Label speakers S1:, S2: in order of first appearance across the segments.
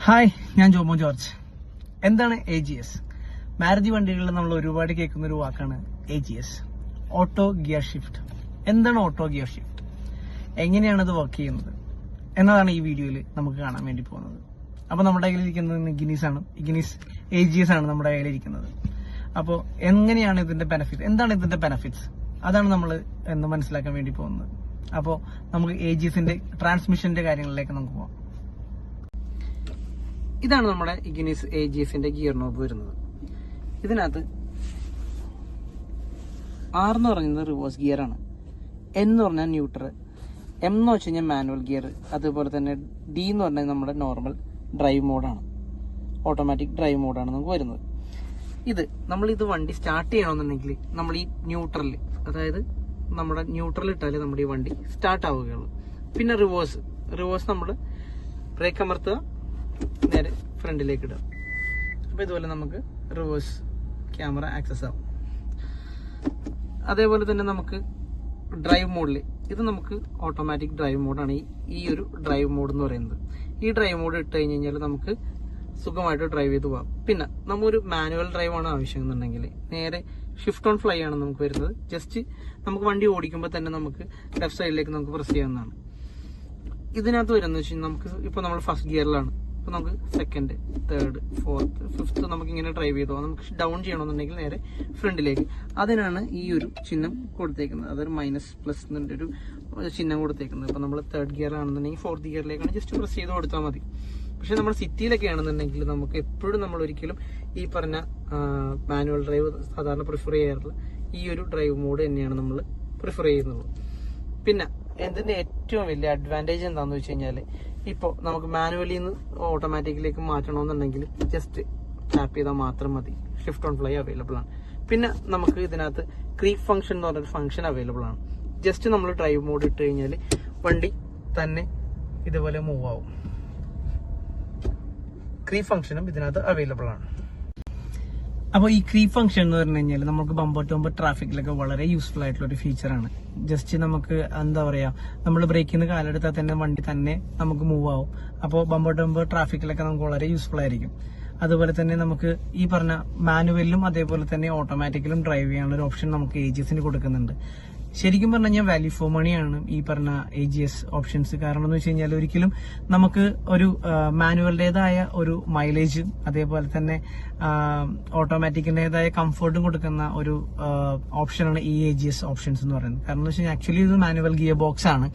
S1: Hi, ഞാൻ Jomo George. എന്താണ് AGS? Maruti വണ്ടികളിൽ നമ്മൾ ഒരുപാട് കേൾക്കുന്ന ഒരു വാക്കാണ് AGS, ഓട്ടോ ഗിയർ ഷിഫ്റ്റ്. എന്താണ് ഓട്ടോ ഗിയർ ഷിഫ്റ്റ്, എങ്ങനെയാണ് അത് വർക്ക് ചെയ്യുന്നത് എന്നതാണ് ഈ വീഡിയോയിൽ നമുക്ക് കാണാൻ വേണ്ടി പോകുന്നത്. അപ്പോൾ നമ്മുടെ കയ്യിലിരിക്കുന്നത് ഇഗ്നിസ് ആണ്. ഇഗ്നിസ് AGS ആണ് നമ്മുടെ കയ്യിലിരിക്കുന്നത്. അപ്പോൾ എങ്ങനെയാണ് ഇതിന്റെ ബെനിഫിറ്റ്, എന്താണ് ഇതിന്റെ ബെനിഫിറ്റ്സ്, അതാണ് നമ്മൾ എന്ന് മനസ്സിലാക്കാൻ വേണ്ടി പോകുന്നത്. അപ്പോൾ നമുക്ക് AGSന്റെ ട്രാൻസ്മിഷന്റെ കാര്യങ്ങളിലേക്ക് നമുക്ക് പോകാം. ഇതാണ് നമ്മുടെ ഇഗ്നിസ് AGSന്റെ ഗിയർ നോബ് വരുന്നത്. ഇതിനകത്ത് R എന്ന് പറയുന്നത് റിവേഴ്സ് ഗിയർ ആണ്, N എന്ന് പറഞ്ഞാൽ ന്യൂട്രൽ, M എന്ന് വെച്ച് കഴിഞ്ഞാൽ മാനുവൽ ഗിയർ, അതുപോലെ തന്നെ D എന്ന് പറഞ്ഞാൽ നമ്മുടെ നോർമൽ ഡ്രൈവ് മോഡാണ്, ഓട്ടോമാറ്റിക് ഡ്രൈവ് മോഡാണ് നമുക്ക് വരുന്നത്. നമ്മളിത് വണ്ടി സ്റ്റാർട്ട് ചെയ്യണമെന്നുണ്ടെങ്കിൽ നമ്മൾ ഈ ന്യൂട്രലിൽ, അതായത് നമ്മുടെ ന്യൂട്രൽ ഇട്ടാലേ നമ്മുടെ ഈ വണ്ടി സ്റ്റാർട്ട് ആവുകയുള്ളൂ. പിന്നെ റിവേഴ്സ് നമ്മൾ ബ്രേക്ക് അമർത്തുക, നേരെ ഫ്രണ്ടിലേക്ക് ഇടുക. അപ്പോൾ ഇതുപോലെ നമുക്ക് റിവേഴ്സ് ക്യാമറ ആക്സസ് ആവും. അതേപോലെ തന്നെ നമുക്ക് ഡ്രൈവ് മോഡിൽ, ഇത് നമുക്ക് ഓട്ടോമാറ്റിക് ഡ്രൈവ് മോഡാണ് ഈ ഒരു ഡ്രൈവ് മോഡ് എന്ന് പറയുന്നത്. ഈ ഡ്രൈവ് മോഡ് ഇട്ട് കഴിഞ്ഞ് കഴിഞ്ഞാൽ നമുക്ക് സുഖമായിട്ട് ഡ്രൈവ് ചെയ്ത് പോകാം. പിന്നെ നമ്മൊരു മാനുവൽ ഡ്രൈവ് ആണ് ആവശ്യം എന്നുണ്ടെങ്കിൽ നേരെ ഷിഫ്റ്റ് ഓൺ ഫ്ലൈ ആണ് നമുക്ക് വരുന്നത്. ജസ്റ്റ് നമുക്ക് വണ്ടി ഓടിക്കുമ്പോൾ തന്നെ നമുക്ക് ലെഫ്റ്റ് സൈഡിലേക്ക് നമുക്ക് പ്രസ് ചെയ്യാവുന്നതാണ്. ഇതിനകത്ത് വരുന്നത് വെച്ച് കഴിഞ്ഞാൽ നമുക്ക് ഇപ്പോൾ നമ്മൾ ഫസ്റ്റ് ഗിയറിലാണ്, അപ്പോൾ നമുക്ക് സെക്കൻഡ്, തേർഡ്, ഫോർത്ത്, ഫിഫ്ത്ത് നമുക്ക് ഇങ്ങനെ ഡ്രൈവ് ചെയ്ത് പോകാം. നമുക്ക് ഡൗൺ ചെയ്യണമെന്നുണ്ടെങ്കിൽ നേരെ ഫ്രണ്ടിലേക്ക്. അതിനാണ് ഈ ഒരു ചിഹ്നം കൊടുത്തേക്കുന്നത്, അതൊരു മൈനസ് പ്ലസ് എന്നിട്ട് ഒരു ചിഹ്നം കൊടുത്തേക്കുന്നത്. ഇപ്പോൾ നമ്മൾ തേർഡ് ഗിയർ ആണെന്നുണ്ടെങ്കിൽ ഫോർത്ത് ഗിയറിലേക്കാണ് ജസ്റ്റ് പ്രസ് ചെയ്ത് കൊടുത്താൽ മതി. പക്ഷെ നമ്മൾ സിറ്റിയിലൊക്കെ ആണെന്നുണ്ടെങ്കിൽ നമുക്ക് എപ്പോഴും നമ്മൾ ഒരിക്കലും ഈ പറഞ്ഞ മാനുവൽ ഡ്രൈവ് സാധാരണ പ്രിഫർ ചെയ്യാറില്ല. ഈ ഒരു ഡ്രൈവ് മോഡ് തന്നെയാണ് നമ്മൾ പ്രിഫർ ചെയ്യുന്നത്. പിന്നെ ഇതിന്റെ ഏറ്റവും വലിയ അഡ്വാൻറ്റേജ് എന്താണെന്ന് വെച്ച് കഴിഞ്ഞാൽ, ഇപ്പോൾ നമുക്ക് മാനുവലിൽ നിന്ന് ഓട്ടോമാറ്റിക്കിലേക്ക് മാറ്റണമെന്നുണ്ടെങ്കിൽ ജസ്റ്റ് ടാപ്പ് ചെയ്താൽ മാത്രം മതി, ഷിഫ്റ്റ് ഓൺ ഫ്ലൈ അവൈലബിൾ ആണ്. പിന്നെ നമുക്ക് ഇതിനകത്ത് ക്രീപ്പ് ഫംഗ്ഷൻ എന്ന് പറഞ്ഞൊരു ഫംഗ്ഷൻ അവൈലബിൾ ആണ്. ജസ്റ്റ് നമ്മൾ ഡ്രൈവ് മോഡ് ഇട്ട് കഴിഞ്ഞാൽ വണ്ടി തന്നെ ഇതുപോലെ മൂവ് ആവും. ക്രീപ്പ് ഫംഗ്ഷനും ഇതിനകത്ത് അവൈലബിൾ ആണ്. അപ്പോൾ ഈ ക്രീപ്പ് ഫംഗ്ഷൻ എന്ന് പറഞ്ഞു കഴിഞ്ഞാൽ നമുക്ക് ബമ്പർ ടു ബമ്പർ ട്രാഫിക്കിലൊക്കെ വളരെ യൂസ്ഫുൾ ആയിട്ടുള്ള ഒരു ഫീച്ചറാണ്. ജസ്റ്റ് നമുക്ക് എന്താ പറയാ, നമ്മൾ ബ്രേക്കിന് കാലെടുത്താൽ തന്നെ വണ്ടി തന്നെ നമുക്ക് മൂവ് ആവും. അപ്പോൾ ബമ്പർ ടു ബമ്പർ ട്രാഫിക്കിലൊക്കെ നമുക്ക് വളരെ യൂസ്ഫുൾ ആയിരിക്കും. അതുപോലെ തന്നെ നമുക്ക് ഈ പറഞ്ഞ മാനുവലിലും അതേപോലെ തന്നെ ഓട്ടോമാറ്റിക്കലും ഡ്രൈവ് ചെയ്യാനുള്ള ഒരു ഓപ്ഷൻ നമുക്ക് AGSന് കൊടുക്കുന്നുണ്ട്. ശരിക്കും പറഞ്ഞു കഴിഞ്ഞാൽ വാല്യൂ ഫോർ മണിയാണ് ഈ പറഞ്ഞ AGS ഓപ്ഷൻസ്. കാരണം എന്ന് വെച്ച് കഴിഞ്ഞാൽ ഒരിക്കലും നമുക്ക് ഒരു മാനുവലിൻ്റെതായ ഒരു മൈലേജും അതേപോലെ തന്നെ ഓട്ടോമാറ്റിക്കിൻ്റെതായ കംഫർട്ടും കൊടുക്കുന്ന ഒരു ഓപ്ഷനാണ് ഈ AGS ഓപ്ഷൻസ് എന്ന് പറയുന്നത്. കാരണം എന്ന് വെച്ച് കഴിഞ്ഞാൽ ആക്ച്വലി ഇത് മാനുവൽ ഗിയർ ബോക്സ് ആണ്.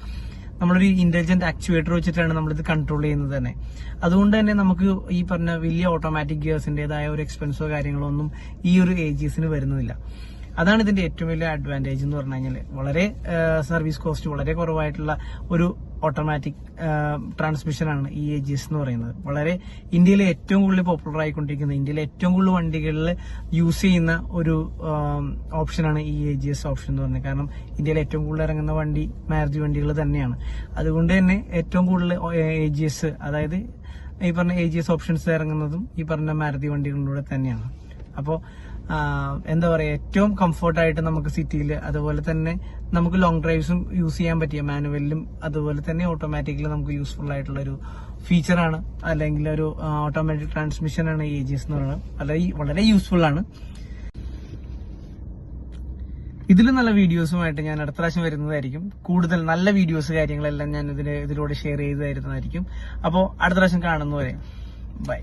S1: നമ്മളൊരു ഇന്റലിജന്റ് ആക്ച്വേറ്റർ വെച്ചിട്ടാണ് നമ്മളിത് കൺട്രോൾ ചെയ്യുന്നത് തന്നെ. അതുകൊണ്ട് തന്നെ നമുക്ക് ഈ പറഞ്ഞ വലിയ ഓട്ടോമാറ്റിക് ഗിയേഴ്സിൻ്റെതായ ഒരു എക്സ്പെൻസോ കാര്യങ്ങളോ ഒന്നും ഈ ഒരു AGSന് വരുന്നില്ല. അതാണ് ഇതിന്റെ ഏറ്റവും വലിയ അഡ്വാൻറ്റേജ് എന്ന് പറഞ്ഞു കഴിഞ്ഞാൽ, വളരെ സർവീസ് കോസ്റ്റ് വളരെ കുറവായിട്ടുള്ള ഒരു ഓട്ടോമാറ്റിക് ട്രാൻസ്മിഷനാണ് ഈ AGS എന്ന് പറയുന്നത്. വളരെ ഇന്ത്യയിലെ ഏറ്റവും കൂടുതൽ പോപ്പുലർ ആയിക്കൊണ്ടിരിക്കുന്ന, ഇന്ത്യയിലെ ഏറ്റവും കൂടുതൽ വണ്ടികളിൽ യൂസ് ചെയ്യുന്ന ഒരു ഓപ്ഷനാണ് ഈ AGS ഓപ്ഷൻ എന്ന് പറയുന്നത്. കാരണം ഇന്ത്യയിൽ ഏറ്റവും കൂടുതൽ ഇറങ്ങുന്ന വണ്ടി മാരുതി വണ്ടികൾ തന്നെയാണ്. അതുകൊണ്ട് തന്നെ ഏറ്റവും കൂടുതൽ AGS, അതായത് ഈ പറഞ്ഞ AGS ഓപ്ഷൻസ് ഇറങ്ങുന്നതും ഈ പറഞ്ഞ മാരുതി വണ്ടികളിലൂടെ തന്നെയാണ്. അപ്പോൾ എന്താ പറയുക, ഏറ്റവും കംഫർട്ടായിട്ട് നമുക്ക് സിറ്റിയിൽ, അതുപോലെ തന്നെ നമുക്ക് ലോങ് ഡ്രൈവ്സും യൂസ് ചെയ്യാൻ പറ്റിയ മാനുവലിലും അതുപോലെ തന്നെ ഓട്ടോമാറ്റിക്കലി നമുക്ക് യൂസ്ഫുൾ ആയിട്ടുള്ള ഒരു ഫീച്ചറാണ്, അല്ലെങ്കിൽ ഒരു ഓട്ടോമാറ്റിക് ട്രാൻസ്മിഷനാണ് AGS എന്ന് പറയുന്നത്. വളരെ യൂസ്ഫുൾ ആണ്. ഇതിലും നല്ല വീഡിയോസുമായിട്ട് ഞാൻ അടുത്ത പ്രാവശ്യം വരുന്നതായിരിക്കും. കൂടുതൽ നല്ല വീഡിയോസ് കാര്യങ്ങളെല്ലാം ഞാൻ ഇതിലൂടെ ഷെയർ ചെയ്ത് തരുന്നതായിരിക്കും. അപ്പോൾ അടുത്ത പ്രാവശ്യം കാണുന്നവരെ ബൈ.